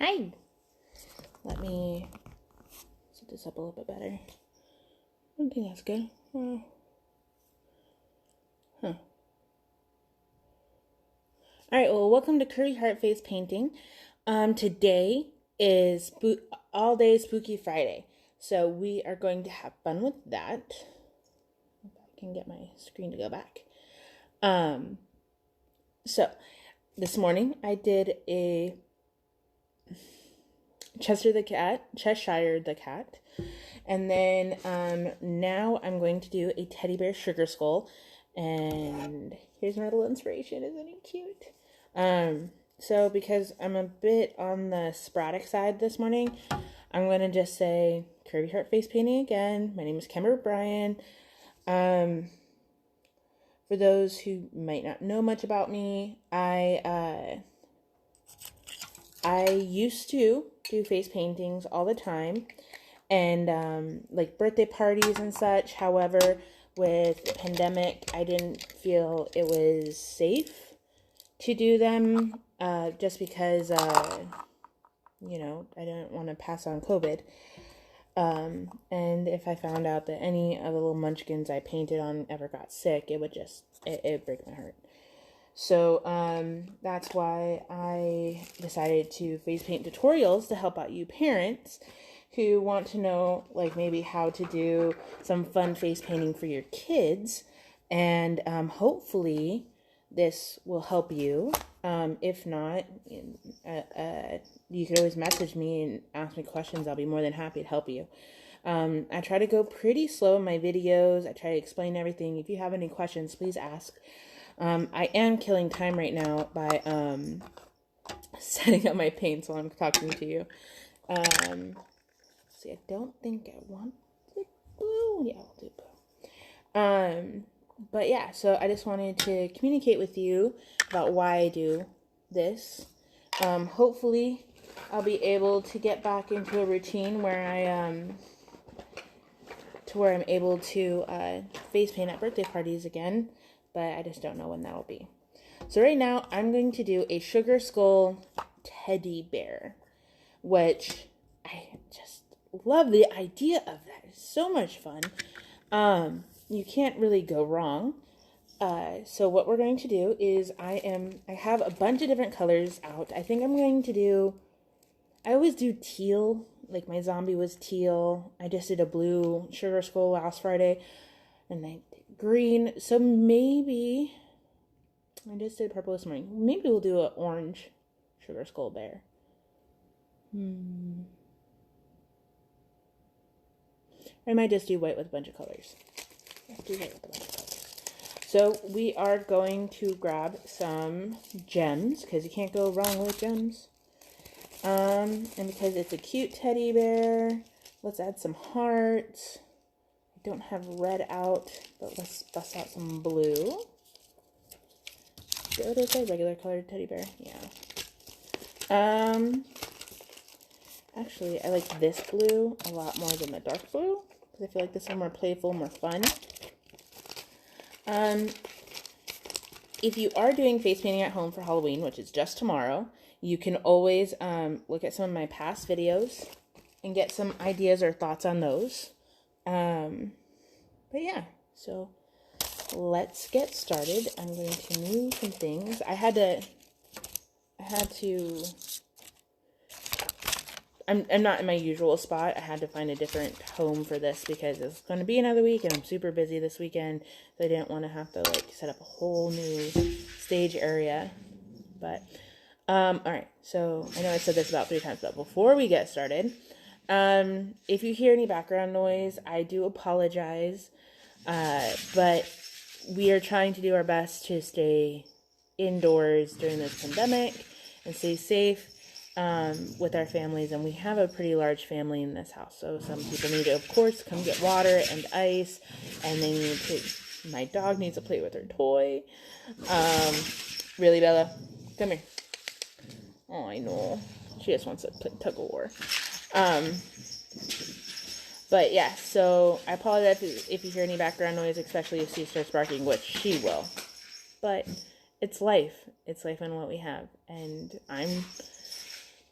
Hi. Let me set this up a little bit better. I don't think that's good. Alright, well, welcome to Curvy Heart Face Painting. Today is all day Spooky Friday. So we are going to have fun with that. If I can get my screen to go back. So this morning I did a Cheshire the cat. And then now I'm going to do a teddy bear sugar skull. And here's my little inspiration. Isn't it cute? So because I'm a bit on the sporadic side this morning, I'm going to just say Curvy Heart Face Painting again. My name is Kimber Bryan. For those who might not know much about me, I used to do face paintings all the time, and like birthday parties and such. However, with the pandemic, I didn't feel it was safe to do them, just because, I didn't want to pass on COVID. And if I found out that any of the little munchkins I painted on ever got sick, it would break my heart. So, that's why I decided to face paint tutorials to help out you parents who want to know, like, maybe how to do some fun face painting for your kids. And, hopefully this will help you. If not, you could always message me and ask me questions. I'll be more than happy to help you. I try to go pretty slow in my videos. I try to explain everything. If you have any questions, please ask. I am killing time right now by setting up my paints while I'm talking to you. See, I don't think I want the blue. Yeah, I'll do blue. But yeah, so I just wanted to communicate with you about why I do this. Hopefully I'll be able to get back into a routine where I'm able to face paint at birthday parties again, but I just don't know when that'll be. So right now I'm going to do a sugar skull teddy bear, which I just love the idea of that. It's so much fun. You can't really go wrong. So what we're going to do is I have a bunch of different colors out. I think I'm going to do, I always do teal, like my zombie was teal. I just did a blue sugar skull last Friday, and I did green. So maybe, I just did purple this morning. Maybe we'll do an orange sugar skull bear. I might just do white with a bunch of colors. So we are going to grab some gems, because you can't go wrong with gems. And because it's a cute teddy bear, let's add some hearts. I don't have red out, but let's bust out some blue. What is a regular colored teddy bear? Yeah. Actually, I like this blue a lot more than the dark blue, because I feel like this is more playful, more fun. If you are doing face painting at home for Halloween, which is just tomorrow, you can always look at some of my past videos and get some ideas or thoughts on those. But yeah, so let's get started. I'm going to move some things. I'm not in my usual spot. I had to find a different home for this because it's going to be another week and I'm super busy this weekend. So I didn't want to have to set up a whole new stage area. But, alright. So I know I said this about 3 times, but before we get started, if you hear any background noise, I do apologize. But we are trying to do our best to stay indoors during this pandemic and stay safe. With our families, and we have a pretty large family in this house, so some people need to, of course, come get water and ice, and my dog needs to play with her toy. Really, Bella? Come here. Oh, I know. She just wants to play tug of war. But yeah, so I apologize if you hear any background noise, especially if she starts barking, which she will. But it's life. It's life and what we have, and I'm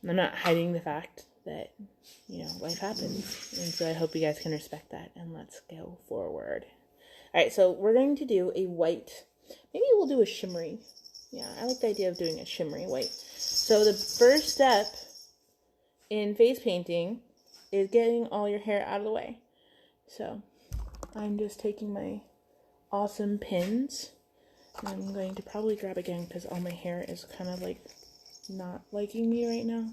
I'm not hiding the fact that, you know, life happens. And so I hope you guys can respect that. And let's go forward. All right, so we're going to do a white. Maybe we'll do a shimmery. Yeah, I like the idea of doing a shimmery white. So the first step in face painting is getting all your hair out of the way. So I'm just taking my awesome pins. And I'm going to probably grab again because all my hair is kind of like not liking me right now.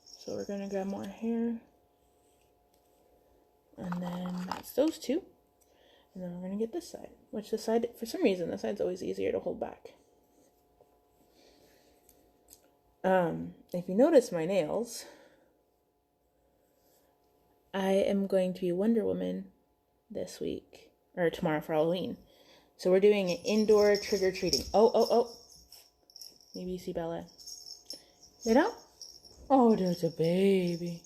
So we're going to grab more hair. And then that's those two. And then we're going to get this side. Which this side, for some reason, this side's always easier to hold back. If you notice my nails, I am going to be Wonder Woman this week. Or tomorrow for Halloween. So we're doing an indoor trick-or-treating. Oh. Maybe you see Bella. You know? Oh, there's a baby.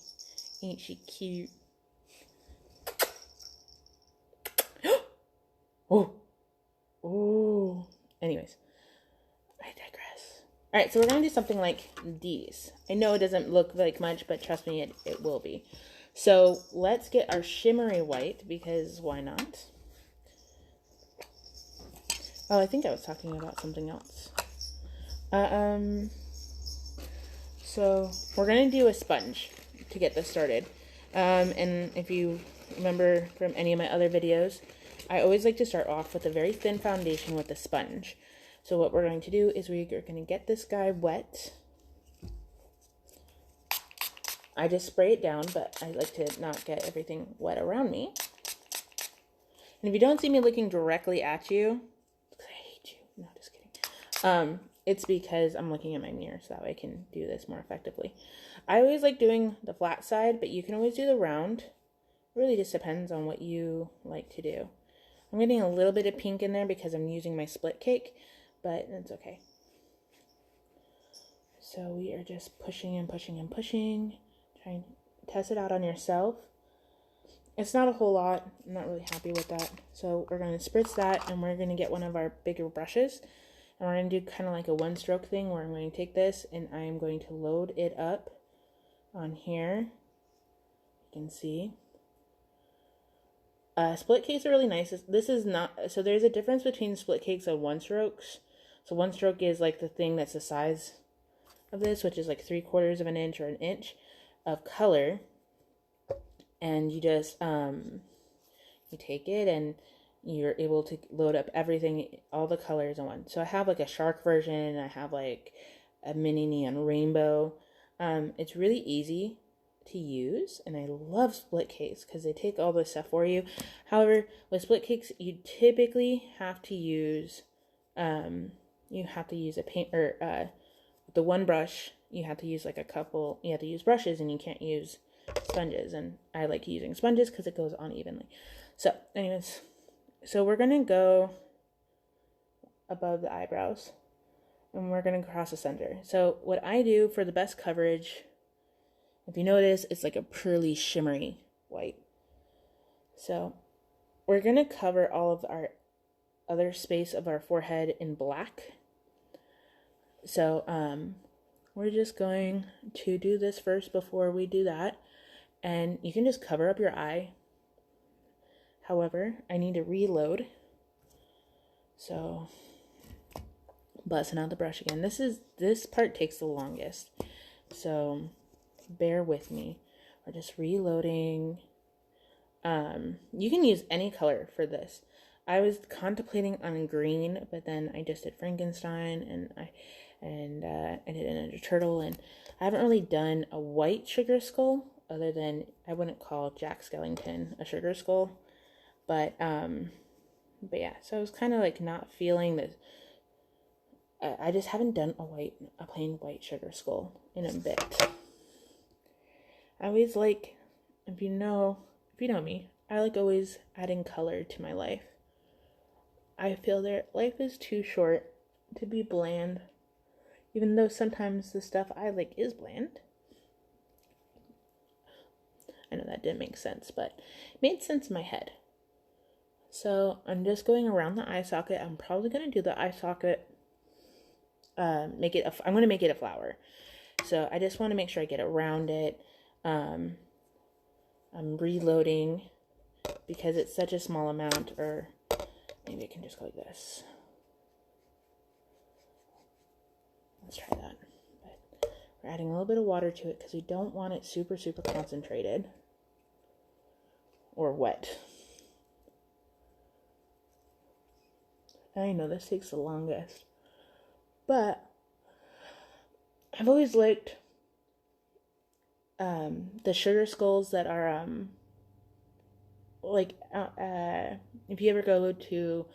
Ain't she cute? Oh. Anyways, I digress. Alright, so we're going to do something like these. I know it doesn't look like much, but trust me, it will be. So let's get our shimmery white, because why not? Oh, I think I was talking about something else. So we're going to do a sponge to get this started. And if you remember from any of my other videos, I always like to start off with a very thin foundation with a sponge. So what we're going to do is we're going to get this guy wet. I just spray it down, but I like to not get everything wet around me. And if you don't see me looking directly at you, because I hate you. No, just kidding. It's because I'm looking at my mirror, so that way I can do this more effectively. I always like doing the flat side, but you can always do the round. It really just depends on what you like to do. I'm getting a little bit of pink in there because I'm using my split cake, but it's okay. So we are just pushing and pushing and pushing, trying to test it out on yourself. It's not a whole lot. I'm not really happy with that. So we're going to spritz that, and we're going to get one of our bigger brushes. And we're going to do kind of like a one-stroke thing where I'm going to take this and I am going to load it up on here. You can see. Split cakes are really nice. This is not... So there's a difference between split cakes and one-strokes. So one-stroke is like the thing that's the size of this, which is like 3/4 of an inch or an inch of color. And you just... you take it and you're able to load up everything, all the colors in one. So I have like a shark version, I have like a mini neon rainbow. It's really easy to use, and I love split cakes because they take all this stuff for you. However, with split cakes, you typically have to use, a paint, or the one brush, you have to use like a couple, you have to use brushes, and you can't use sponges, and I like using sponges because it goes on evenly. So, anyways, so we're going to go above the eyebrows, and we're going to cross the center. So what I do for the best coverage, if you notice, it's like a pearly, shimmery white. So we're going to cover all of our other space of our forehead in black. So we're just going to do this first before we do that. And you can just cover up your eye. However, I need to reload. So, busting out the brush again. This part takes the longest. So, bear with me. We're just reloading. You can use any color for this. I was contemplating on green, but then I just did Frankenstein, and I did a Ninja Turtle, and I haven't really done a white sugar skull, other than I wouldn't call Jack Skellington a sugar skull. But yeah, so I was kind of like not feeling this. I just haven't done a plain white sugar skull in a bit. I always like, if you know me, I like always adding color to my life. I feel that life is too short to be bland, even though sometimes the stuff I like is bland. I know that didn't make sense, but it made sense in my head. So I'm just going around the eye socket. I'm probably going to do the eye socket, I'm going to make it a flower. So I just want to make sure I get around it. I'm reloading because it's such a small amount, or maybe I can just go like this. Let's try that. But we're adding a little bit of water to it because we don't want it super, super concentrated or wet. I know this takes the longest, but I've always liked the sugar skulls that are if you ever go to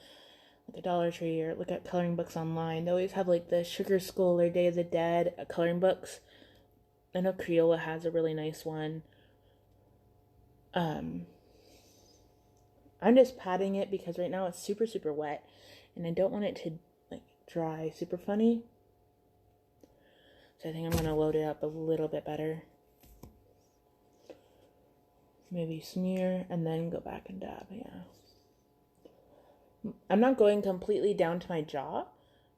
like a Dollar Tree or look at coloring books online, they always have like the Sugar Skull or Day of the Dead coloring books. I know Crayola has a really nice one. I'm just patting it because right now it's super, super wet and I don't want it to like dry super funny. So I think I'm going to load it up a little bit better. Maybe smear and then go back and dab, yeah. I'm not going completely down to my jaw.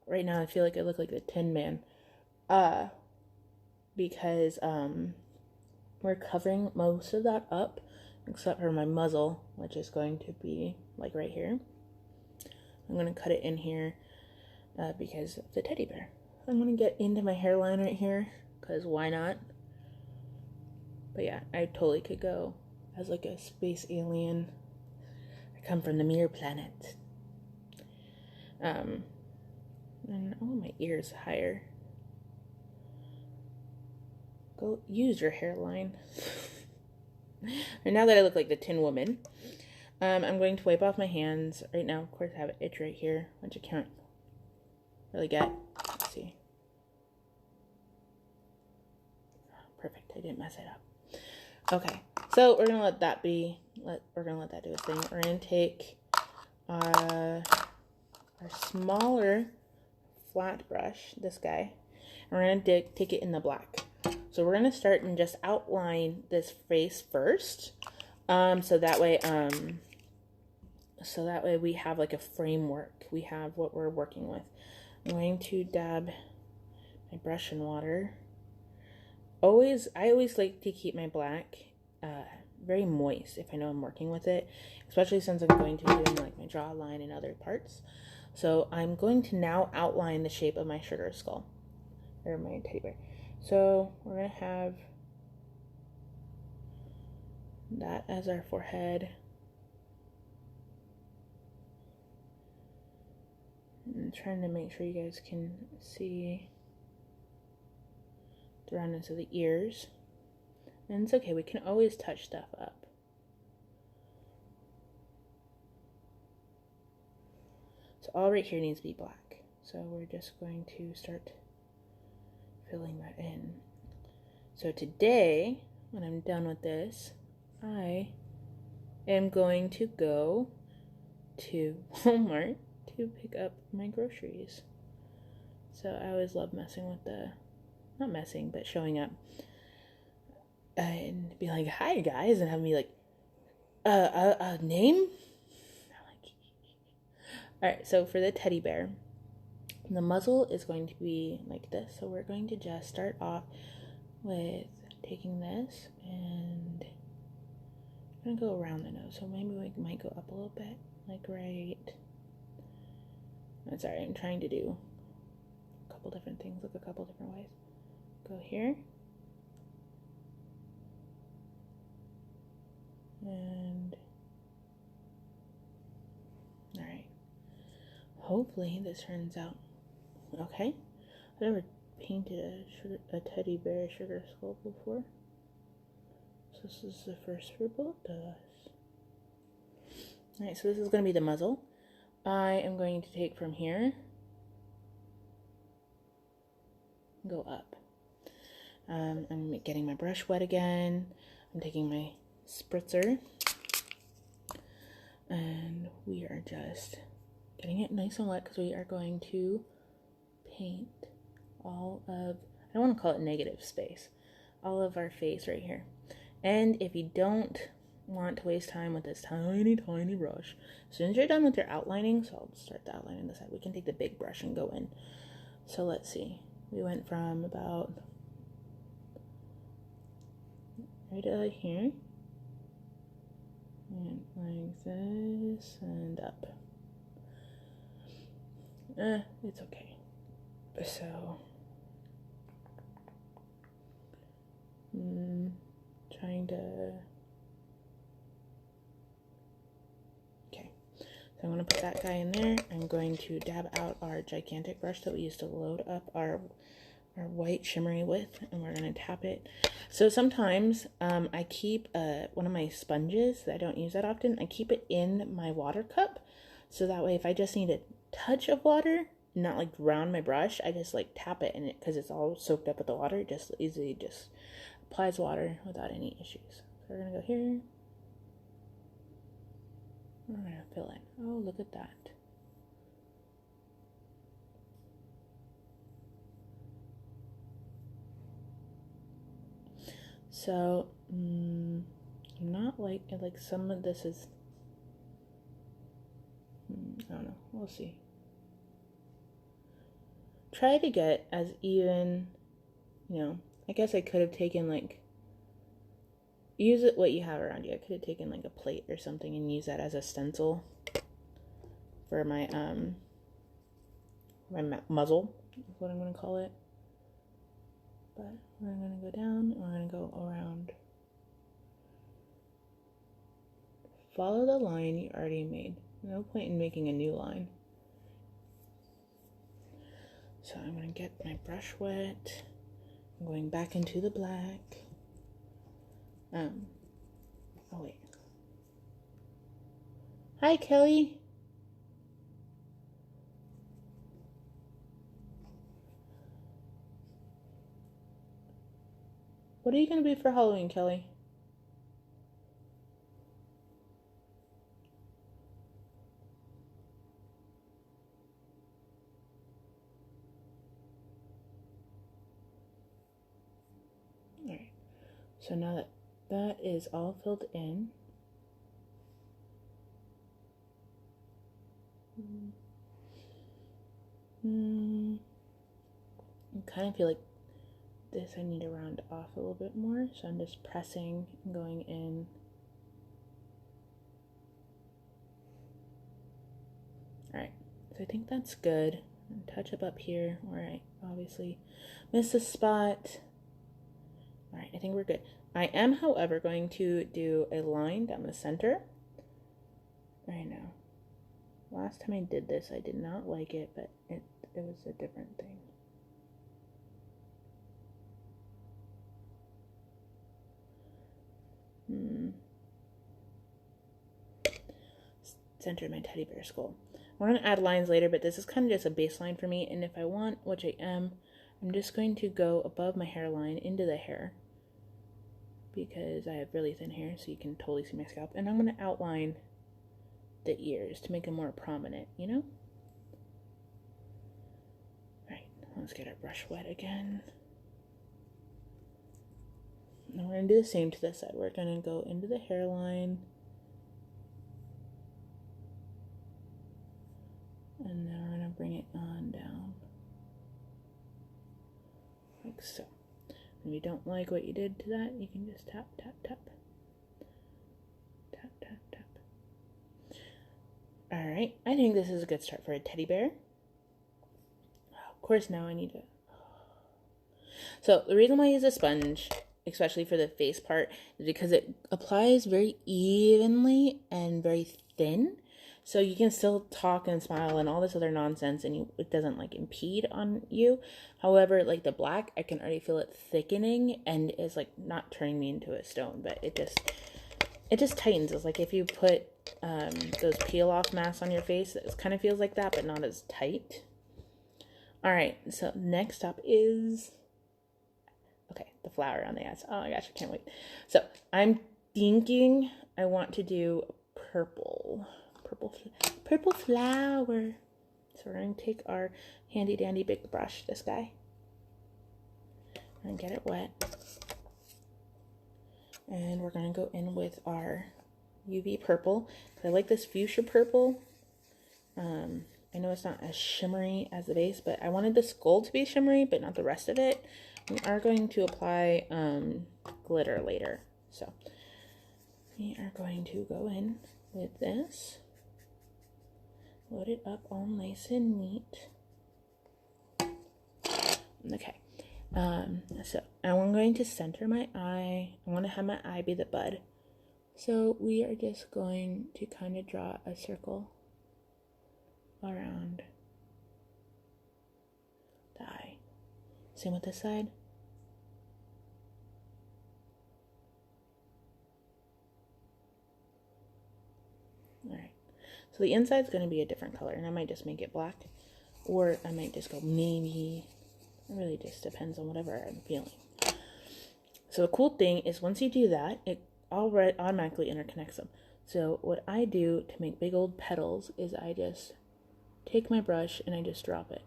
Right now I feel like I look like the Tin Man. Because we're covering most of that up except for my muzzle, which is going to be like right here. I'm going to cut it in here because of the teddy bear. I'm going to get into my hairline right here because why not? But yeah, I totally could go as like a space alien. I come from the Mirror Planet. And oh, my ears higher. Go use your hairline. And now that I look like the Tin Woman, I'm going to wipe off my hands. Right now, of course, I have an itch right here, which I can't really get. Let's see. Perfect. I didn't mess it up. Okay, so we're gonna let that be. We're gonna let that do its thing. We're gonna take our smaller flat brush, this guy, and we're gonna take it in the black. So we're gonna start and just outline this face first, so that way we have like a framework. We have what we're working with. I'm going to dab my brush in water. I always like to keep my black very moist if I know I'm working with it, especially since I'm going to be doing like my jawline and other parts. So I'm going to now outline the shape of my sugar skull, or my teddy bear. So we're going to have that as our forehead. I'm trying to make sure you guys can see the roundness of the ears. And it's okay, we can always touch stuff up. So all right here needs to be black. So we're just going to start filling that in. So today, when I'm done with this, I am going to go to Walmart to pick up my groceries. So I always love messing with not messing, but showing up. And be like, hi guys, and have me like, a name? Alright, so for the teddy bear, the muzzle is going to be like this. So we're going to just start off with taking this and I'm gonna go around the nose. So maybe we might go up a little bit, like right. I'm sorry, I'm trying to do a couple different things, look a couple different ways. Go here. And all right, hopefully this turns out okay. I've never painted a teddy bear sugar skull before, so this is the first for both of us. All right, so this is going to be the muzzle. I am going to take from here, go up. I'm getting my brush wet again. I'm taking my spritzer and we are just getting it nice and wet because we are going to paint all of, I don't want to call it negative space, all of our face right here. And if you don't want to waste time with this tiny brush, as soon as you're done with your outlining, so I'll start the outlining this side, we can take the big brush and go in. So let's see, we went from about right here. And like this and up. It's okay. So, trying to, okay. So I'm going to put that guy in there. I'm going to dab out our gigantic brush that we used to load up our white shimmery with, and we're going to tap it. So sometimes I keep one of my sponges that I don't use that often. I keep it in my water cup, so that way if I just need a touch of water, not like drown my brush, I just like tap it in it, because it's all soaked up with the water. It just easily just applies water without any issues. So we're going to go here. We're going to fill it. Oh, look at that. So, I'm not like some of this is, I don't know, we'll see. Try to get as even, I guess I could have taken like, use it what you have around you. I could have taken like a plate or something and use that as a stencil for my, my muzzle, is what I'm going to call it. But we're going to go down, and we're going to go around. Follow the line you already made. No point in making a new line. So I'm going to get my brush wet. I'm going back into the black. Oh wait. Hi, Kelly. What are you going to be for Halloween, Kelly? Alright. So now that that is all filled in, I kind of feel like this I need to round off a little bit more, so I'm just pressing and going in. Alright, so I think that's good. Touch up here where I obviously missed a spot. Alright, I think we're good. I am, however, going to do a line down the center right now. Last time I did this, I did not like it, but it was a different thing. Center my teddy bear skull. We're going to add lines later, but this is kind of just a baseline for me. And if I want, which I am, I'm just going to go above my hairline into the hair, because I have really thin hair, so you can totally see my scalp. And I'm going to outline the ears to make them more prominent, you know? Right, let's get our brush wet again. And we're going to do the same to this side. We're going to go into the hairline. And then we're going to bring it on down. Like so. If you don't like what you did to that, you can just tap, tap, tap. Tap, tap, tap. Alright, I think this is a good start for a teddy bear. Of course, now I need to... So, the reason why I use a sponge, especially for the face part, is because it applies very evenly and very thin. So you can still talk and smile and all this other nonsense, and it doesn't like impede on you. However, like the black, I can already feel it thickening, and it's like not turning me into a stone, but it just tightens. It's like if you put those peel off masks on your face, it kind of feels like that, but not as tight. All right, so next up is, okay, the flower on the ass. Oh my gosh, I can't wait. So I'm thinking I want to do purple flower. So we're going to take our handy dandy big brush, this guy, and get it wet. And we're going to go in with our UV purple. I like this fuchsia purple. I know it's not as shimmery as the base, but I wanted the skull to be shimmery, but not the rest of it. We are going to apply glitter later. So we are going to go in with this, load it up all nice and neat. Okay, so I'm going to center my eye. I want to have my eye be the bud. So we are just going to kind of draw a circle around the eye. Same with this side. Alright, so the inside's going to be a different color, and I might just make it black, or I might just go navy. It really just depends on whatever I'm feeling. So the cool thing is once you do that, it automatically interconnects them. So what I do to make big old petals is I just take my brush and I just drop it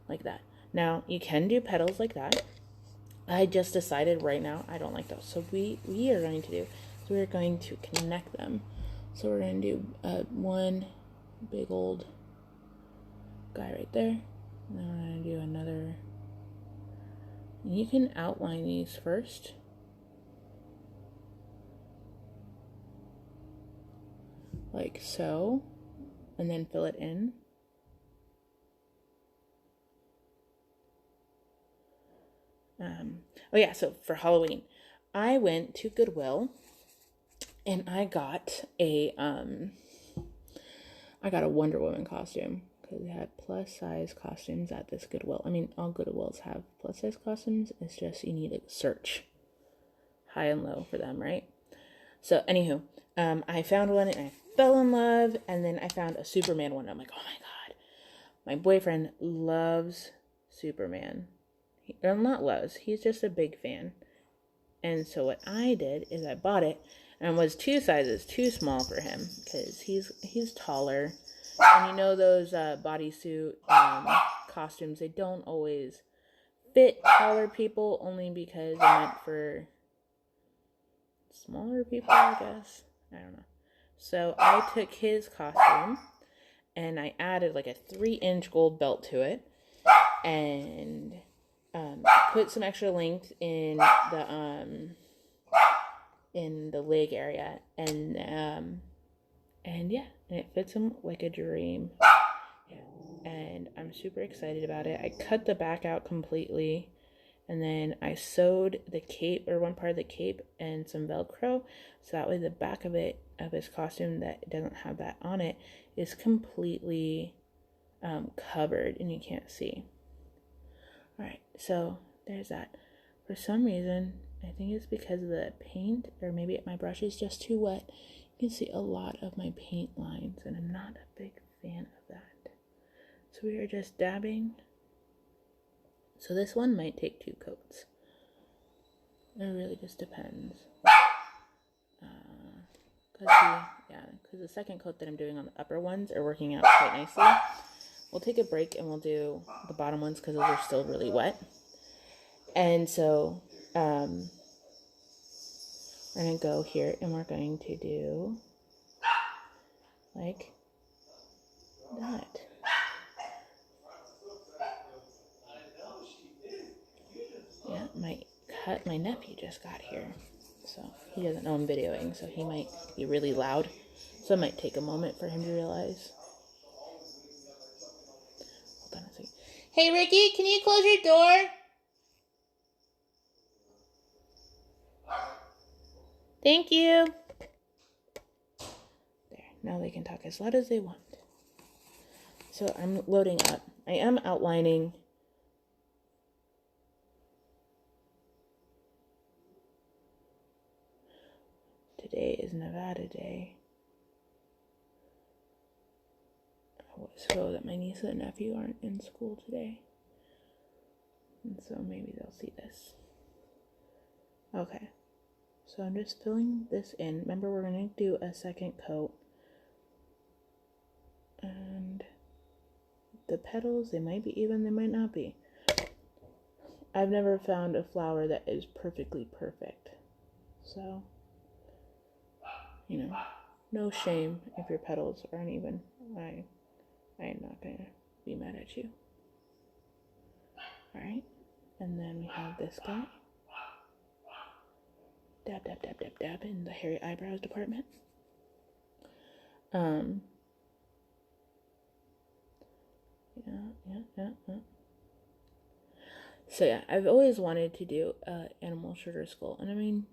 like that. Now you can do petals like that. I just decided right now I don't like those. So we are going to do, so we're going to connect them. So we're going to do one big old guy right there. And then we're going to do another. You can outline these first. Like so. And then fill it in. Oh yeah, so for Halloween, I went to Goodwill and I got a Wonder Woman costume. They had plus size costumes at this Goodwill. I mean, all Goodwills have plus size costumes. It's just you need to search high and low for them, right? So, anywho, I found one and I fell in love. And then I found a Superman one. I'm like, oh my god, my boyfriend loves Superman. Not loves. He's just a big fan. And so what I did is I bought it, and it was 2 sizes too small for him because he's taller. And you know those bodysuit costumes, they don't always fit taller people, only because they're meant for smaller people, I guess. I don't know. So I took his costume and I added like a 3-inch gold belt to it, and put some extra length in the leg area, and yeah, and it fits him like a dream. Yeah. And I'm super excited about it. I cut the back out completely, and then I sewed the cape, or one part of the cape, and some Velcro, so that way the back of his costume that doesn't have that on it is completely covered and you can't see. Alright, so there's that. For some reason, I think it's because of the paint, or maybe my brush is just too wet. You can see a lot of my paint lines, and I'm not a big fan of that. So we are just dabbing. So this one might take 2 coats. It really just depends. Because the second coat that I'm doing on the upper ones are working out quite nicely. We'll take a break and we'll do the bottom ones because those are still really wet. And so we're going to go here and we're going to do like that. Yeah, my nephew just got here. So he doesn't know I'm videoing, so he might be really loud. So it might take a moment for him to realize. Hold on a second. Hey Ricky, can you close your door? Thank you. There, now they can talk as loud as they want. So I'm loading up. I am outlining. Today is Nevada Day. So that my niece and nephew aren't in school today. And so maybe they'll see this. Okay. So I'm just filling this in. Remember, we're going to do a second coat. And the petals, they might be even, they might not be. I've never found a flower that is perfectly perfect. So, you know, no shame if your petals aren't even. I'm not going to be mad at you. Alright. And then we have this guy. Dab, dab, dab, dab, dab in the hairy eyebrows department. Yeah. So yeah, I've always wanted to do animal sugar skull, and I mean,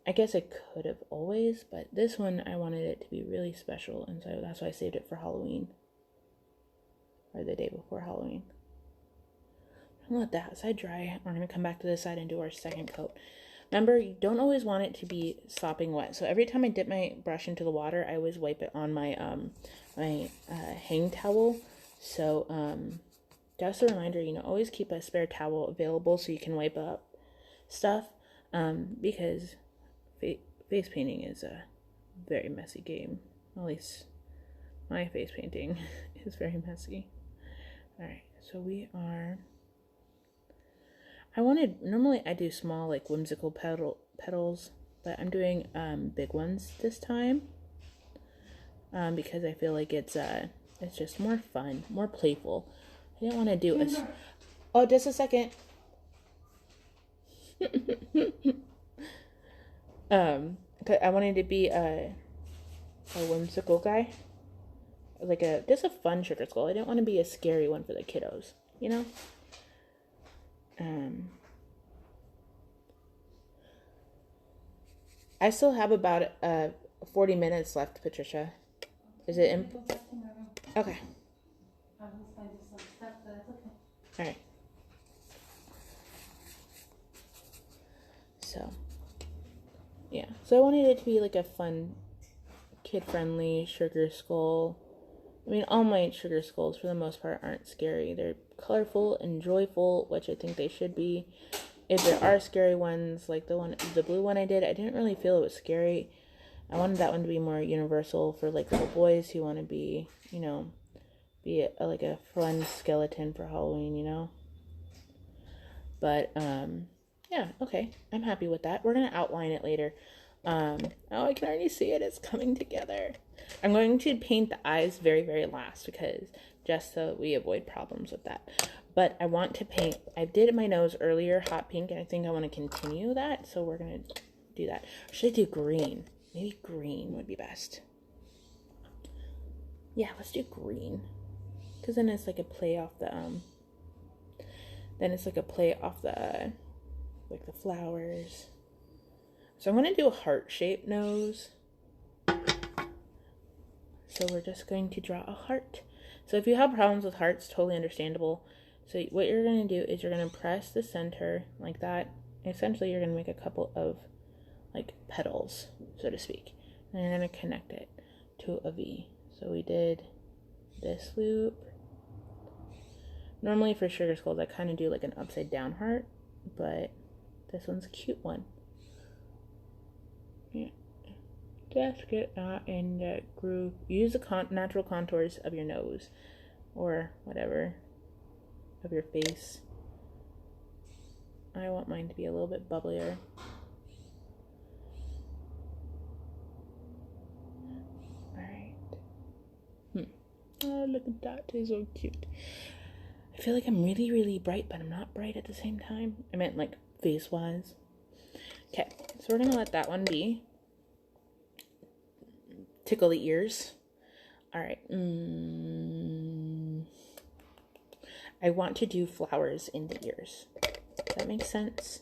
I guess I could have always, but this one I wanted it to be really special, and so that's why I saved it for Halloween, or the day before Halloween. I'll let that side dry. We're gonna come back to this side and do our second coat. Remember, you don't always want it to be sopping wet. So every time I dip my brush into the water, I always wipe it on my hang towel. So just a reminder, always keep a spare towel available so you can wipe up stuff. Because face painting is a very messy game. At least my face painting is very messy. All right, so we are. Normally I do small, like, whimsical petals, but I'm doing big ones this time, because I feel like it's just more fun, more playful. I didn't want to do oh, just a second. I wanted to be a whimsical guy, like just a fun sugar skull. I didn't want to be a scary one for the kiddos, I still have about 40 minutes left, Patricia. Is it in? Okay. All right. So, yeah. So I wanted it to be like a fun, kid-friendly sugar skull. I mean, all my sugar skulls, for the most part, aren't scary. They're colorful and joyful, which I think they should be. If there are scary ones, like the blue one I did, I didn't really feel it was scary. I wanted that one to be more universal for, like, little boys who want to be, be like a fun skeleton for Halloween, But, yeah, okay. I'm happy with that. We're going to outline it later. Oh, I can already see it. It's coming together. I'm going to paint the eyes very, very last, because just so we avoid problems with that. But I want to paint, I did my nose earlier, hot pink, and I think I want to continue that, so we're going to do that. Or should I do green? Maybe green would be best. Yeah, let's do green. Because then it's like a play off the, like the flowers. So I'm going to do a heart-shaped nose. So we're just going to draw a heart. So if you have problems with hearts, totally understandable. So what you're going to do is you're going to press the center like that. Essentially, you're going to make a couple of, like, petals, so to speak. And you're going to connect it to a V. So we did this loop. Normally for sugar skulls, I kind of do like an upside down heart, but this one's a cute one. Yeah. Just get that in the groove. Use the natural contours of your nose, or whatever, of your face. I want mine to be a little bit bubblier. Alright. Oh, look at that. It's so cute. I feel like I'm really, really bright, but I'm not bright at the same time. I meant, like, face-wise. Okay, so we're going to let that one be. Tickle the ears. Alright. I want to do flowers in the ears. Does that make sense?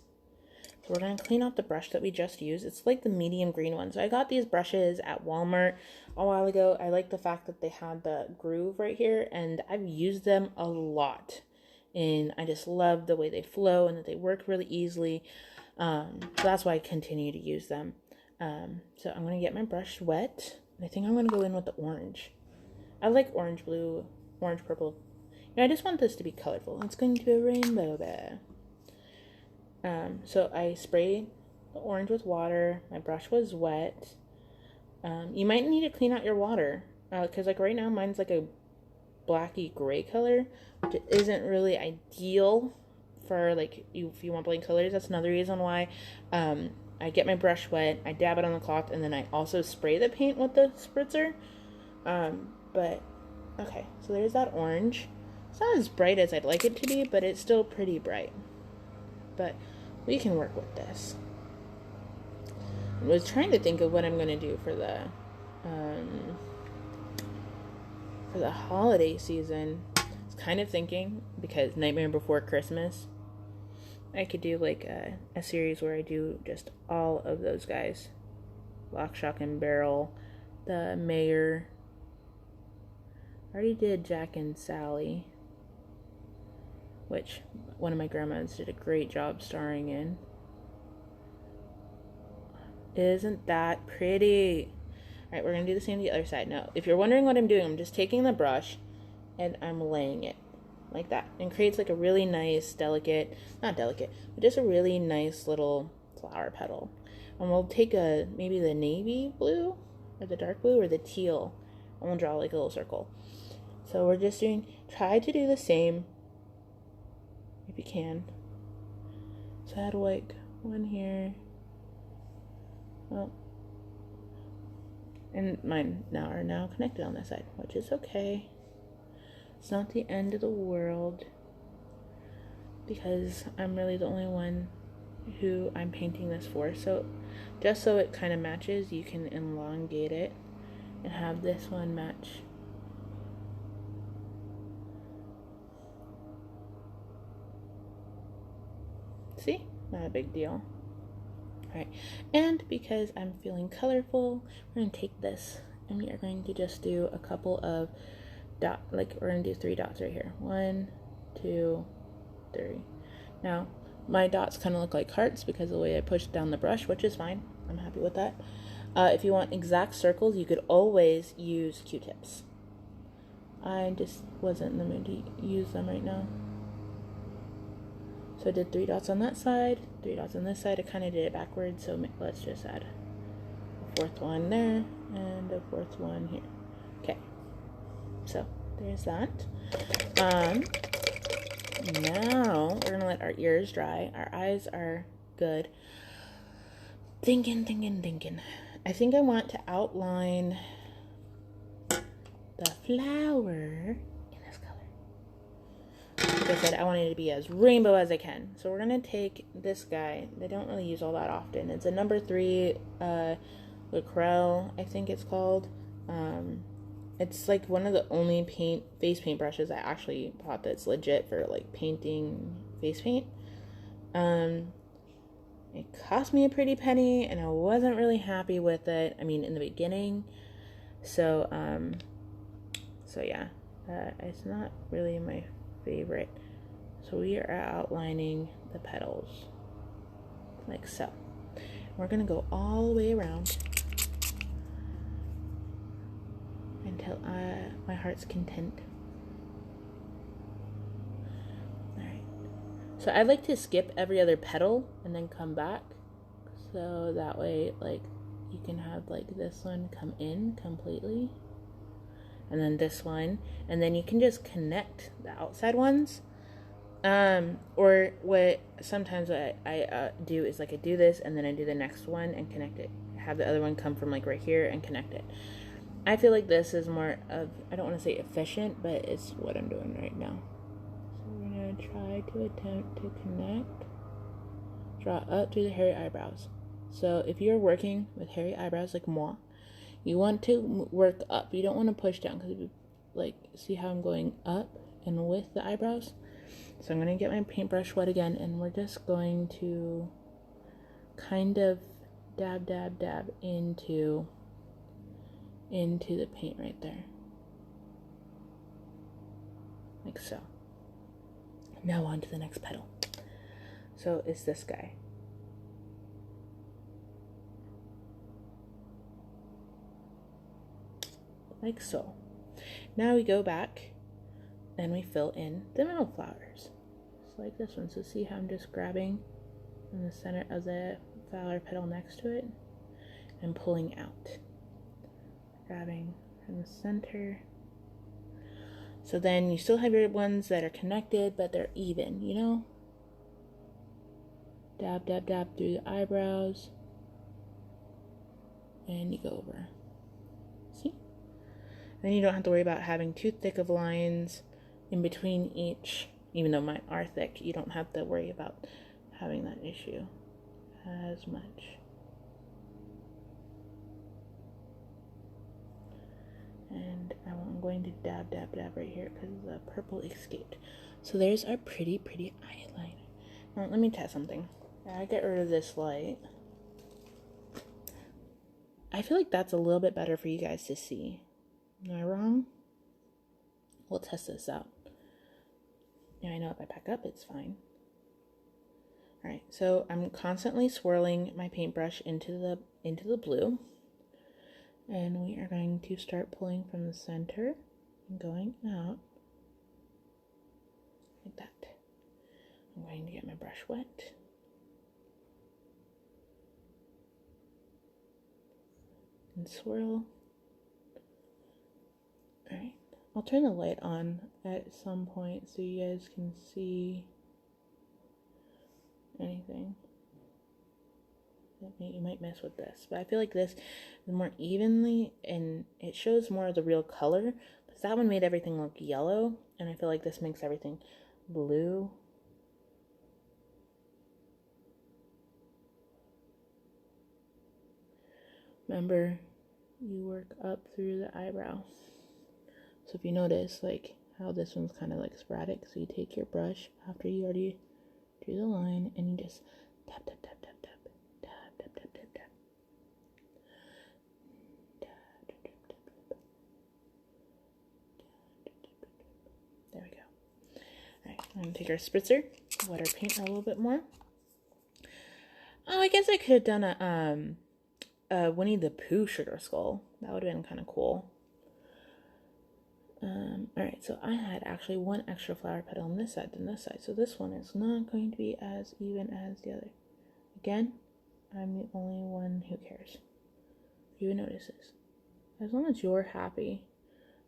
So we're going to clean out the brush that we just used. It's like the medium green one. So I got these brushes at Walmart a while ago. I like the fact that they had the groove right here, and I've used them a lot. And I just love the way they flow and that they work really easily. So that's why I continue to use them. So I'm going to get my brush wet. I think I'm going to go in with the orange. I like orange, blue, orange, purple. I just want this to be colorful. It's going to be a rainbow bear. So I sprayed the orange with water. My brush was wet. You might need to clean out your water. Because like right now mine's like a blacky gray color, which isn't really ideal for like if you want blank colors. That's another reason why I get my brush wet, I dab it on the cloth, and then I also spray the paint with the spritzer. But okay, so there's that orange. It's not as bright as I'd like it to be, but it's still pretty bright. But we can work with this. was trying to think of what I'm gonna do for the holiday season. I was kind of thinking, because Nightmare Before Christmas, I could do like a series where I do just all of those guys. Lock, Shock, and Barrel, the Mayor. I already did Jack and Sally, which one of my grandmas did a great job starring in. Isn't that pretty? Alright, we're going to do the same to the other side. Now, if you're wondering what I'm doing, I'm just taking the brush and I'm laying it like that. And creates like a really nice, not delicate, but just a really nice little flower petal. And we'll take maybe the navy blue, or the dark blue, or the teal, and we'll draw like a little circle. So we're just try to do the same, if you can. So I had like one here. Well, and mine are now connected on this side, which is okay. It's not the end of the world, because I'm really the only one who I'm painting this for. So just so it kind of matches, you can elongate it and have this one match. See? Not a big deal. Alright, and because I'm feeling colorful, we're going to take this and we are going to just do a couple of dots, like we're going to do 3 dots right here. 1, 2, 3. Now, my dots kind of look like hearts because of the way I pushed down the brush, which is fine. I'm happy with that. If you want exact circles, you could always use Q-tips. I just wasn't in the mood to use them right now. So I did 3 dots on that side, 3 dots on this side. I kind of did it backwards, so let's just add a 4th one there and a 4th one here. Okay, so there's that. Now we're gonna let our ears dry. Our eyes are good. Thinking. I think I want to outline the flower. Like I said, I want it to be as rainbow as I can. So we're going to take this guy. They don't really use all that often. It's a number 3 Lacrel, I think it's called. It's like one of the only face paint brushes I actually bought that's legit for like painting face paint. It cost me a pretty penny and I wasn't really happy with it. I mean, in the beginning. So yeah, it's not really my favorite. So we are outlining the petals like so. We're gonna go all the way around until my heart's content. Alright, so I like to skip every other petal and then come back, so that way like you can have like this one come in completely and then this one, and then you can just connect the outside ones. Or what sometimes I do is like I do this and then I do the next one and connect it. Have the other one come from like right here and connect it. I feel like this is more of, I don't want to say efficient, but it's what I'm doing right now. So we're going to try to attempt to connect, draw up through the hairy eyebrows. So if you're working with hairy eyebrows like moi, you want to work up. You don't want to push down, because you like see how I'm going up and with the eyebrows. So I'm going to get my paintbrush wet again, and we're just going to kind of dab into the paint right there. Like so. Now on to the next petal. So it's this guy. Like so. Now we go back and we fill in the middle flowers. Just like this one. So see how I'm just grabbing in the center of the flower petal next to it and pulling out. Grabbing from the center. So then you still have your ones that are connected, but they're even, you know? Dab through the eyebrows. And you go over. See? Then you don't have to worry about having too thick of lines in between each. Even though mine are thick, you don't have to worry about having that issue as much. And I'm going to dab right here because the purple escaped. So there's our pretty eyeliner. Now let me test something. I get rid of this light. I feel like that's a little bit better for you guys to see. Am I wrong? We'll test this out. Now I know if I pack up, it's fine. Alright, so I'm constantly swirling my paintbrush into the blue. And we are going to start pulling from the center and going out like that. I'm going to get my brush wet. And swirl. Alright, I'll turn the light on at some point so you guys can see anything. You might mess with this, but I feel like this is more evenly and it shows more of the real color, because that one made everything look yellow, and I feel like this makes everything blue. Remember, you work up through the eyebrow. So if you notice, like how this one's kind of like sporadic, so you take your brush after you already drew the line and you just tap tap tap tap tap tap tap tap tap tap. There we go. Alright, I'm gonna take our spritzer, wet our paint a little bit more. Oh, I guess I could have done a Winnie the Pooh sugar skull. That would have been kind of cool. Alright, so I had actually one extra flower petal on this side than this side, so this one is not going to be as even as the other. Again, I'm the only one who cares, who notices. As long as you're happy,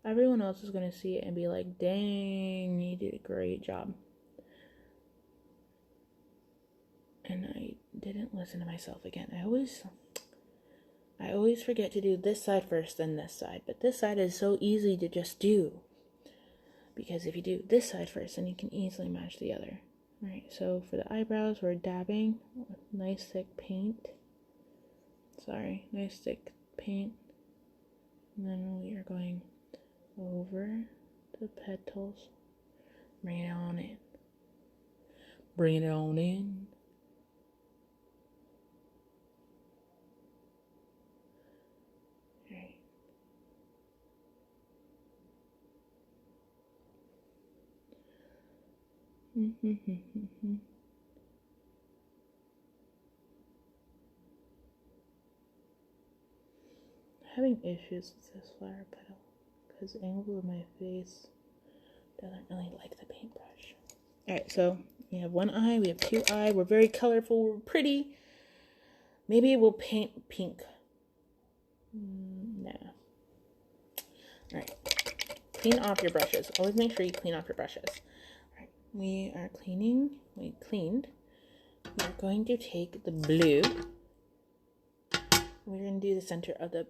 everyone else is going to see it and be like, dang, you did a great job. And I didn't listen to myself again. I always forget to do this side first, then this side. But this side is so easy to just do, because if you do this side first, then you can easily match the other. Alright, so for the eyebrows, we're dabbing with nice thick paint. Nice thick paint. And then we are going over the petals. Bring it on in. Bring it on in. Having issues with this flower petal because the angle of my face doesn't really like the paintbrush. Alright, so we have one eye, we have two eyes, we're very colorful, we're pretty. Maybe we'll paint pink. Nah. Alright, clean off your brushes. Always make sure you clean off your brushes. Alright, we are cleaning. We cleaned. We're going to take the blue. We're going to do the center of the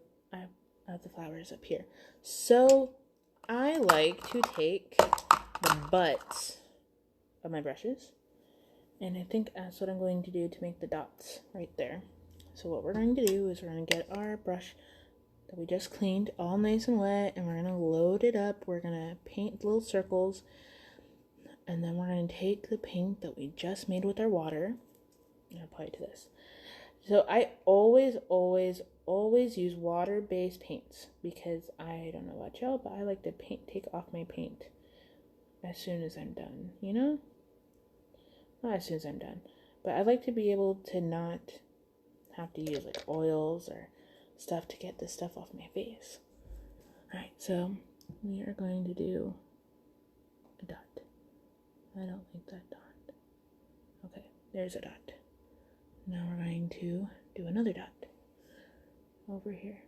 flowers up here. So I like to take the butts of my brushes, and I think that's what I'm going to do to make the dots right there. So what we're going to do is we're going to get our brush that we just cleaned all nice and wet, and we're going to load it up. We're going to paint little circles, and then we're going to take the paint that we just made with our water and apply it to this. So I always use water-based paints, because I don't know about y'all, but I like to take off my paint as soon as I'm done, you know? Not as soon as I'm done, but I like to be able to not have to use like oils or stuff to get this stuff off my face. Alright, so we are going to do a dot. I don't like that dot. Okay, there's a dot. Now we're going to do another dot over here.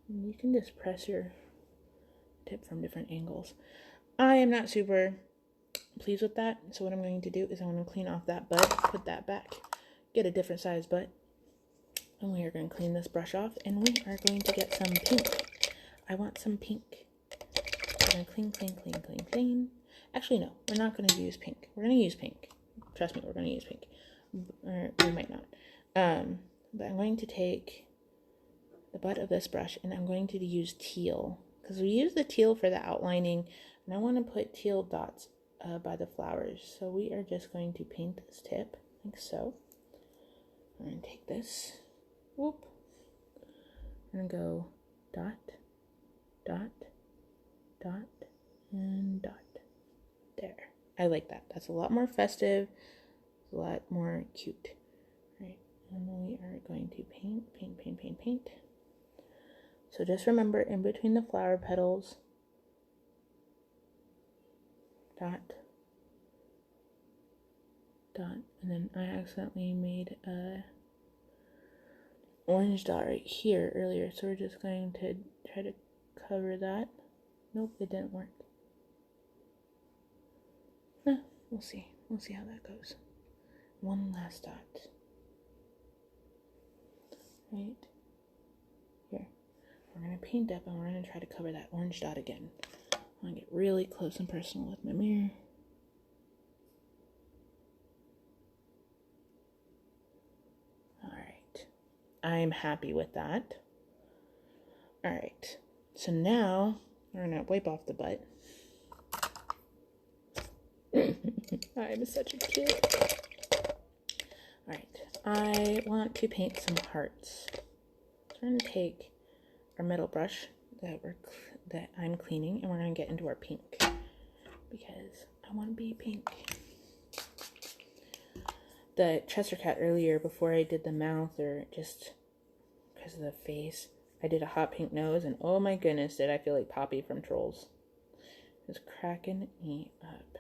And you can just press your tip from different angles. I am not super pleased with that, so what I'm going to do is I'm going to clean off that butt, put that back, get a different size butt, and we are going to clean this brush off, and we are going to get some pink. I want some pink. We're going to clean. Actually, no, we're not going to use pink. We're going to use pink. Trust me, we're going to use pink. Or we might not. But I'm going to take the butt of this brush and I'm going to use teal, because we use the teal for the outlining, and I want to put teal dots by the flowers. So we are just going to paint this tip like so. I'm going to take this, whoop, I'm going to go dot, dot, dot, and dot. There. I like that. That's a lot more festive, a lot more cute. Right, and we are going to paint, paint, paint, paint, paint. So just remember, in between the flower petals, dot, dot, and then I accidentally made a orange dot right here earlier, so we're just going to try to cover that. Nope, it didn't work. We'll see how that goes. One last dot right here. We're going to paint up and we're going to try to cover that orange dot again. I'm going to get really close and personal with my mirror. Alright, I'm happy with that. Alright, so now we're going to wipe off the butt. I'm such a kid. Alright, I want to paint some hearts. So we're going to take our metal brush that I'm cleaning, and we're going to get into our pink, because I want to be pink. The Chester Cat earlier, before I did the mouth, or just because of the face, I did a hot pink nose, and oh my goodness, did I feel like Poppy from Trolls. It was cracking me up.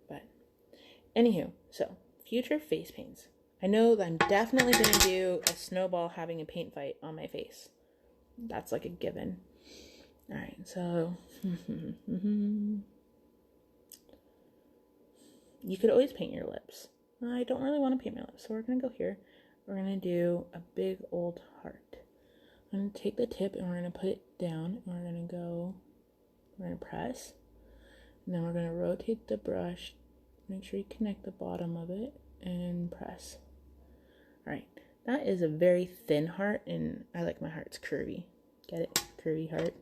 But anywho, so future face paints. I know that I'm definitely going to do a snowball having a paint fight on my face. That's like a given. Alright, so you could always paint your lips. I don't really want to paint my lips, so we're going to go here. We're going to do a big old heart. I'm going to take the tip and we're going to put it down, and we're going to press, and then we're going to rotate the brush. Make sure you connect the bottom of it and press. Alright, that is a very thin heart, and I like my hearts curvy. Get it? Curvy heart.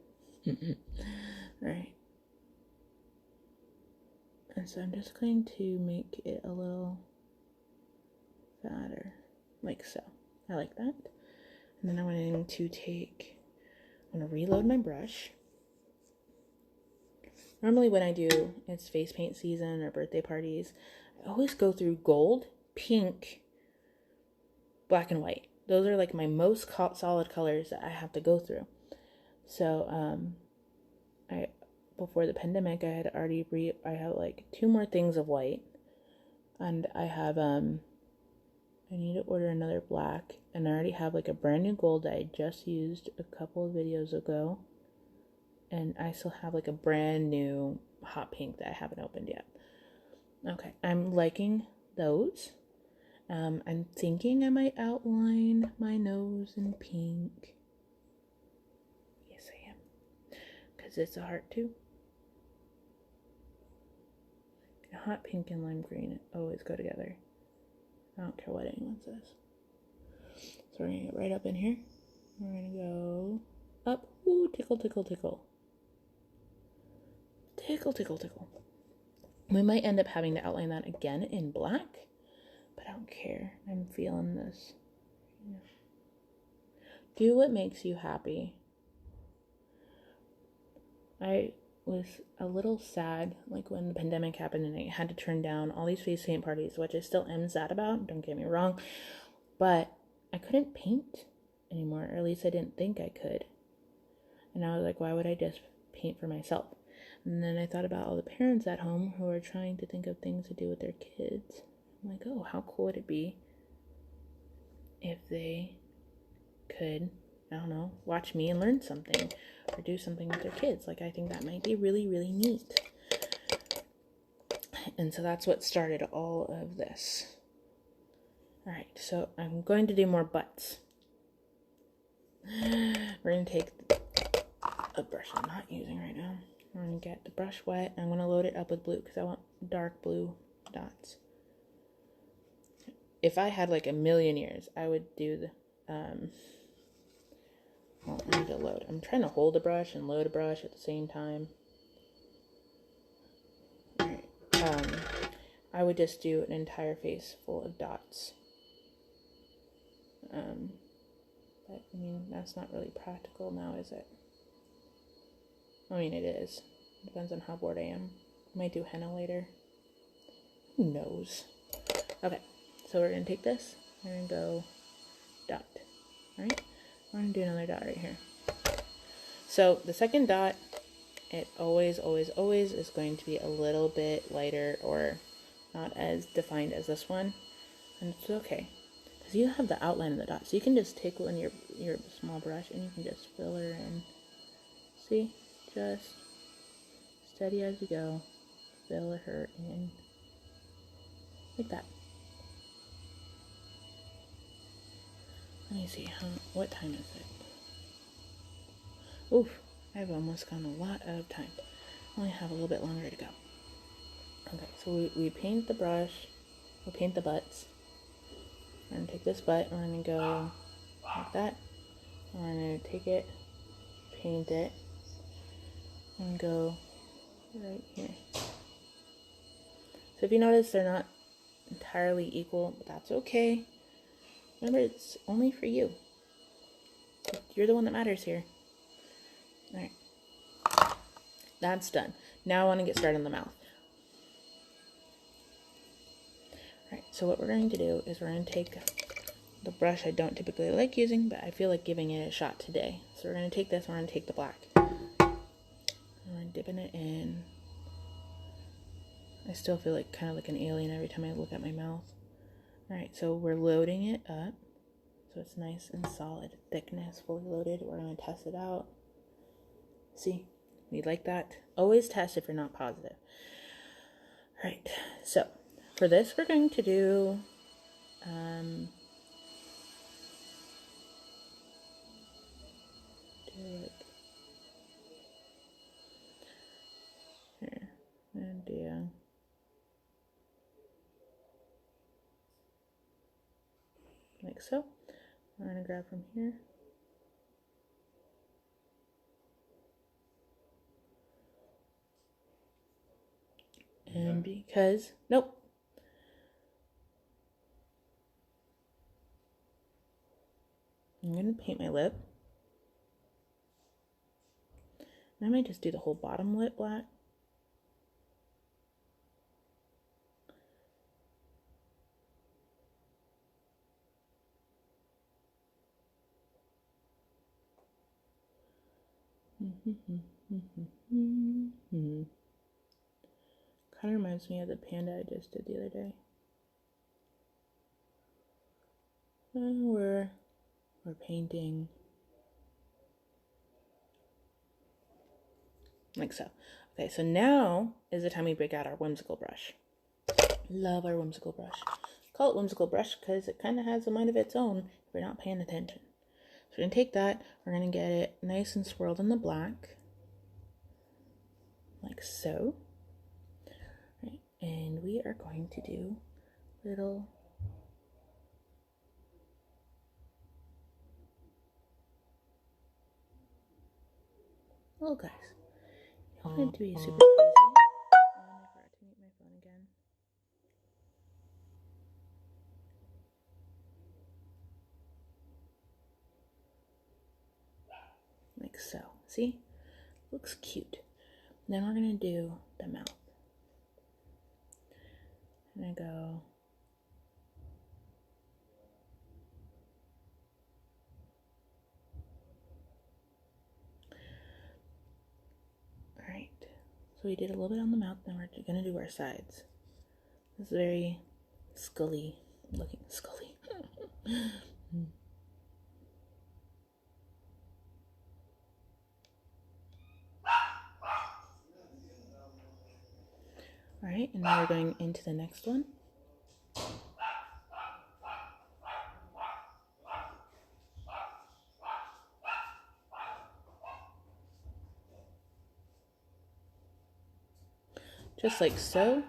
Alright. And so I'm just going to make it a little fatter, like so. I like that. And then I'm going to reload my brush. Normally when I do, it's face paint season or birthday parties, I always go through gold, pink, black, and white. Those are like my most solid colors that I have to go through. So, before the pandemic, I had I have like 2 more things of white, and I have, I need to order another black, and I already have like a brand new gold that I just used a couple of videos ago. And I still have like a brand new hot pink that I haven't opened yet. Okay, I'm liking those. I'm thinking I might outline my nose in pink. Yes, I am. Because it's a heart too. Hot pink and lime green always go together. I don't care what anyone says. So we're going to get right up in here. We're going to go up. Ooh, tickle, tickle, tickle. Tickle, tickle, tickle. We might end up having to outline that again in black, but I don't care. I'm feeling this. Yeah. Do what makes you happy. I was a little sad, like when the pandemic happened and I had to turn down all these face paint parties, which I still am sad about, don't get me wrong, but I couldn't paint anymore, or at least I didn't think I could. And I was like, why would I just paint for myself? And then I thought about all the parents at home who are trying to think of things to do with their kids. I'm like, oh, how cool would it be if they could, I don't know, watch me and learn something, or do something with their kids. Like, I think that might be really, really neat. And so that's what started all of this. Alright, so I'm going to do more butts. We're going to take a brush I'm not using right now. I'm going to get the brush wet, and I'm going to load it up with blue because I want dark blue dots. if I had like a million years, I would do the, well, I need to load. I'm trying to hold a brush and load a brush at the same time. Alright, I would just do an entire face full of dots. But, I mean, that's not really practical now, is it? I mean, it is. Depends on how bored I am. I might do henna later. Who knows? Okay, so we're going to take this. We're going to go dot. Alright? We're going to do another dot right here. So the second dot, it always is going to be a little bit lighter or not as defined as this one. And it's okay. Because you have the outline of the dot. So you can just take one your small brush and you can just fill her in. See? Just steady as you go. Fill her in. Like that. Let me see, what time is it? Oof, I've almost gone a lot out of time. I only have a little bit longer to go. Okay, so we paint the brush. We'll paint the butts. We're going to take this butt, we're going to go like that. We're going to take it, paint it, and go right here. So if you notice, they're not entirely equal, but that's okay. Remember, it's only for you. You're the one that matters here. Alright. That's done. Now I want to get started on the mouth. Alright, so what we're going to do is we're going to take the brush I don't typically like using, but I feel like giving it a shot today. So we're going to take this, we're going to take the black. And we're dipping it in. I still feel like kind of like an alien every time I look at my mouth. Alright, so we're loading it up. So it's nice and solid. Thickness, fully loaded. We're going to test it out. See? We like that. Always test if you're not positive. Alright, so for this we're going to do like here. And do like so. I'm going to grab from here. And because, nope. I'm going to paint my lip. And I might just do the whole bottom lip black. Kind of reminds me of the panda I just did the other day. And we're painting like so. Okay, so now is the time we break out our whimsical brush. Love our whimsical brush. Call it whimsical brush because it kind of has a mind of its own if we're not paying attention. So we're going to take that, we're going to get it nice and swirled in the black. Like so. Right, and we are going to do little guys. I want it to be super crazy. Oh, I forgot to mute my phone again. Like so. See? Looks cute. Then we're going to do the mouth. I'm going to go alright. So we did a little bit on the mouth, then we're going to do our sides. This is very Scully looking. Scully. Alright, and now we're going into the next one. Just like so.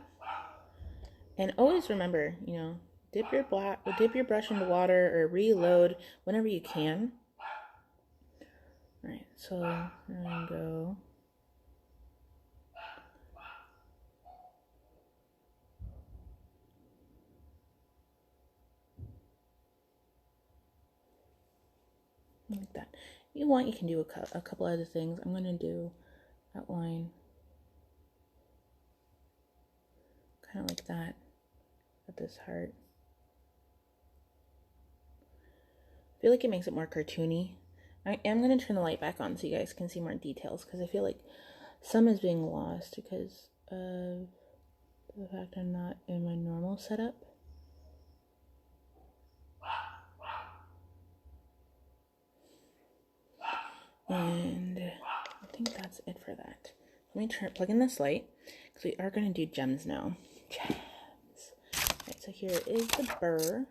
And always remember, you know, dip your brush into water or reload whenever you can. All right, so I'm gonna go. Like that. If you want, you can do a couple other things. I'm gonna do outline kind of like that at this heart. I feel like it makes it more cartoony. I am gonna turn the light back on so you guys can see more details, because I feel like some is being lost because of the fact I'm not in my normal setup. And I think that's it for that. Let me plug in this light, because we are going to do gems now. Gems. Alright, so here is the burr.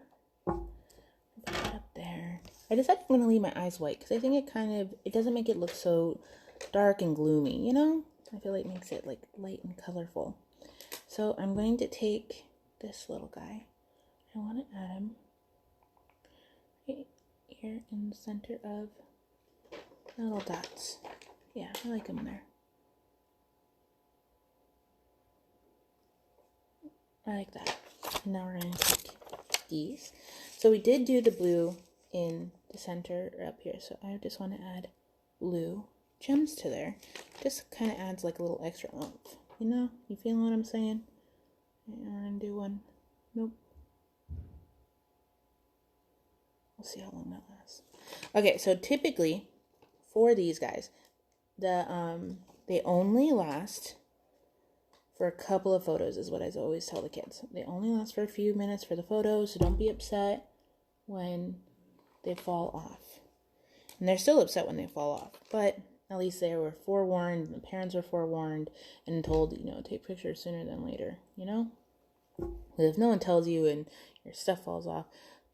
Put that up there. I decided I'm going to leave my eyes white, because I think it doesn't make it look so dark and gloomy, you know? I feel like it makes it like light and colorful. So I'm going to take this little guy. I want to add him right here in the center of little dots. Yeah, I like them there. I like that. And now we're going to take these. So we did do the blue in the center or up here. So I just want to add blue gems to there. Just kind of adds like a little extra oomph. You know? You feeling what I'm saying? I'm going to do one. Nope. We'll see how long that lasts. Okay, so typically for these guys, they only last for a couple of photos, is what I always tell the kids. They only last for a few minutes for the photos, so don't be upset when they fall off. And they're still upset when they fall off, but at least they were forewarned, the parents were forewarned and told, you know, take pictures sooner than later, you know? But if no one tells you and your stuff falls off,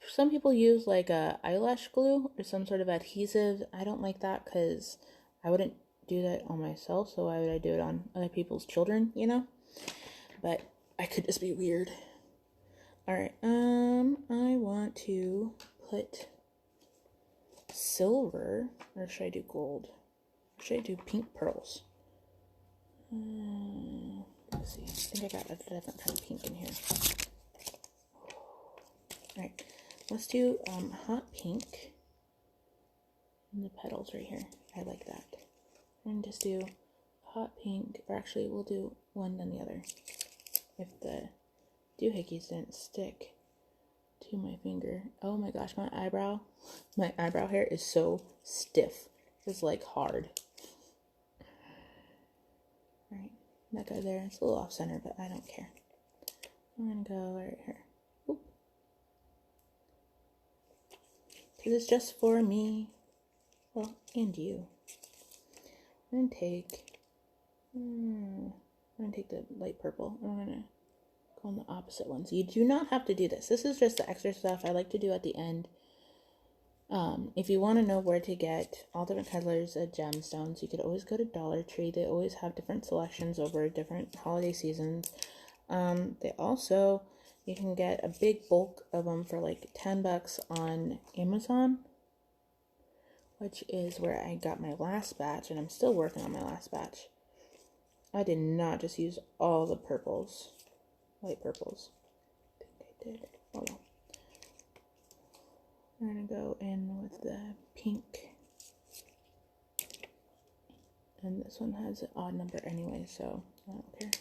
some people use like a eyelash glue or some sort of adhesive. I don't like that because I wouldn't do that on myself, so why would I do it on other people's children, you know? But I could just be weird. Alright, I want to put silver, or should I do gold? Or should I do pink pearls? Let's see, I think I got a different kind of pink in here. Alright, let's do hot pink in the petals right here. I like that. And just do hot pink, or actually we'll do one then the other. If the doohickeys didn't stick to my finger. Oh my gosh, my eyebrow hair is so stiff. It's like hard. Alright, that guy there, it's a little off center, but I don't care. I'm gonna go right here. Oop. Because it's just for me. Well, and you. I'm gonna take the light purple, and we're gonna go on the opposite ones. You do not have to do this. This is just the extra stuff I like to do at the end. If you want to know where to get all different colors of gemstones, you could always go to Dollar Tree. They always have different selections over different holiday seasons. They also, you can get a big bulk of them for like $10 on Amazon, which is where I got my last batch, and I'm still working on my last batch. I did not just use all the purples, light purples. I think I did. Oh well. We're gonna go in with the pink. And this one has an odd number anyway, so I don't care.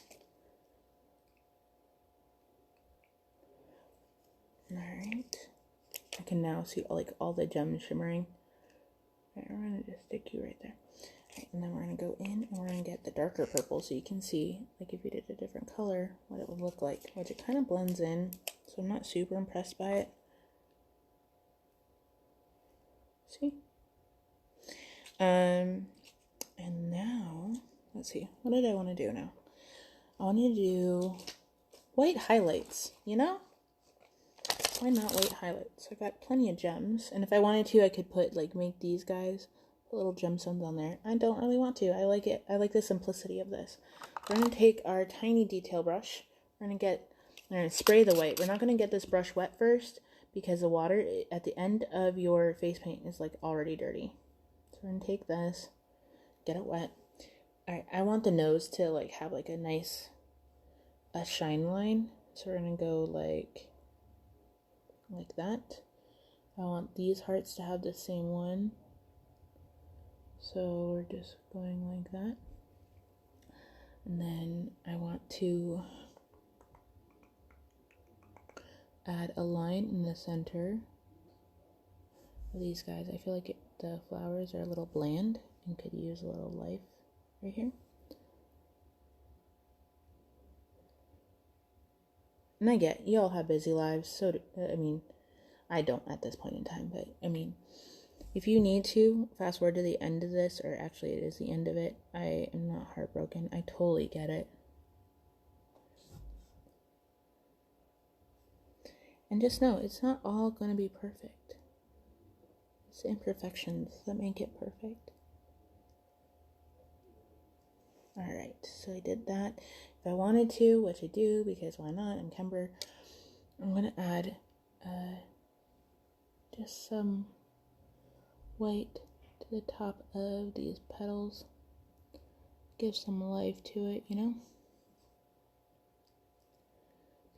Alright. I can now see like all the gems shimmering. Alright, we're gonna just stick you right there. Alright, and then we're gonna go in and we're gonna get the darker purple so you can see, like if you did a different color, what it would look like, which it kind of blends in, so I'm not super impressed by it. See? And now, let's see, what did I want to do now? I want to do white highlights, you know? Why not white highlights? I got plenty of gems, and if I wanted to, I could put, like, make these guys, put little gemstones on there. I don't really want to. I like it. I like the simplicity of this. We're going to take our tiny detail brush. We're going to get I'm going to spray the white. We're not going to get this brush wet first because the water at the end of your face paint is like already dirty. So we're going to take this, get it wet. All right, I want the nose to like have like a nice shine line. So we're going to go like that. I want these hearts to have the same one. So we're just going like that. And then I want to add a line in the center of these guys. I feel like the flowers are a little bland and could use a little life right here. And I get, you all have busy lives, so, I mean, I don't at this point in time, but, I mean, if you need to, fast forward to the end of this, or actually it is the end of it, I am not heartbroken. I totally get it. And just know, it's not all going to be perfect. It's the imperfections that make it perfect. Alright, so I did that. If I wanted to, which I do, because why not, I'm Kember, I'm going to add just some white to the top of these petals. Give some life to it, you know?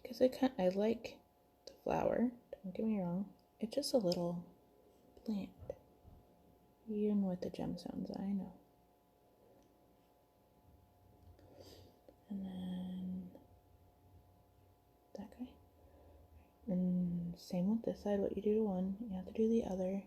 Because I like the flower, don't get me wrong. It's just a little bland. Even with the gemstones, I know. And then that guy. And same with this side. What you do to one, you have to do the other.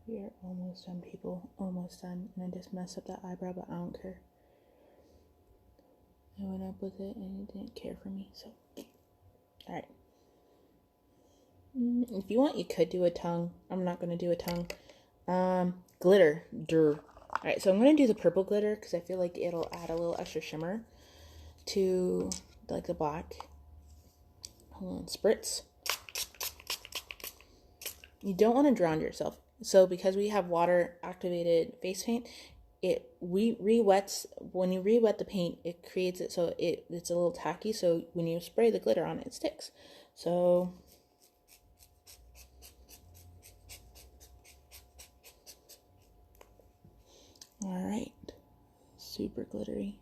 We are almost done, people. Almost done. And I just messed up that eyebrow, but I don't care. I went up with it and it didn't care for me. So, alright. If you want, you could do a tongue. I'm not going to do a tongue. Glitter. Alright, so I'm going to do the purple glitter because I feel like it'll add a little extra shimmer to like the black. Hold on. Spritz. You don't want to drown yourself. So because we have water activated face paint, when you re-wet the paint, it creates it so it's a little tacky, so when you spray the glitter on it sticks. So alright. Super glittery.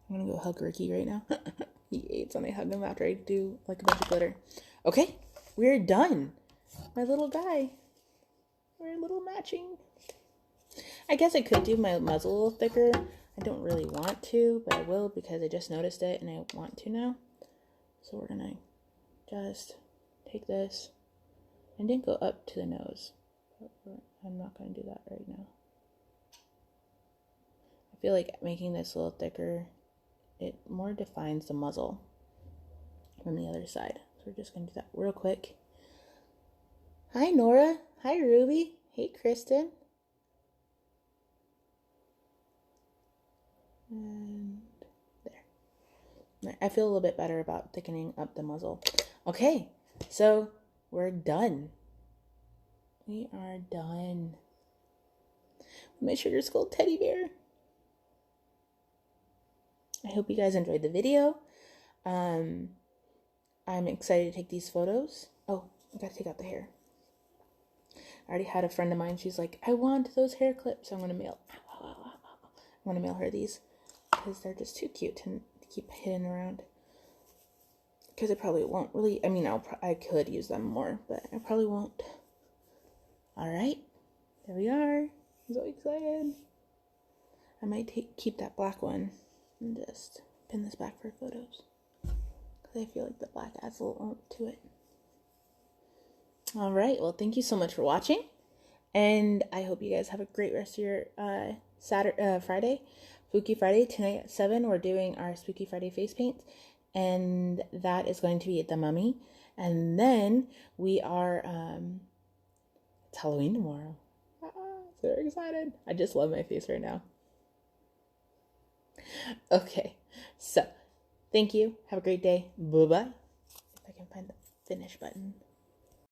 I'm gonna go hug Ricky right now. He hates when I hug him after I do like a bunch of glitter. Okay, we're done. My little guy. We're a little matching. I guess I could do my muzzle a little thicker. I don't really want to, but I will because I just noticed it and I want to now. So we're gonna just take this. I didn't go up to the nose, but I'm not gonna do that right now. I feel like making this a little thicker, it more defines the muzzle from the other side. So we're just gonna do that real quick. Hi Nora. Hi Ruby. Hey Kristen. And there. I feel a little bit better about thickening up the muzzle. Okay, so we're done. We are done. My sugar skull teddy bear. I hope you guys enjoyed the video. I'm excited to take these photos. Oh, I gotta take out the hair. I already had a friend of mine. She's like, I want those hair clips. So I'm gonna mail her these because they're just too cute to keep hidden around. Because I probably won't really. I mean, I could use them more, but I probably won't. All right, there we are. I'm so excited. I might keep that black one and just pin this back for photos because I feel like the black adds a little oomph to it. All right, well, thank you so much for watching, and I hope you guys have a great rest of your Friday, Spooky Friday. Tonight at 7, we're doing our Spooky Friday face paint, and that is going to be The Mummy, and then we are, it's Halloween tomorrow. So excited. I just love my face right now. Okay, so, thank you. Have a great day. Bye-bye. If I can find the finish button.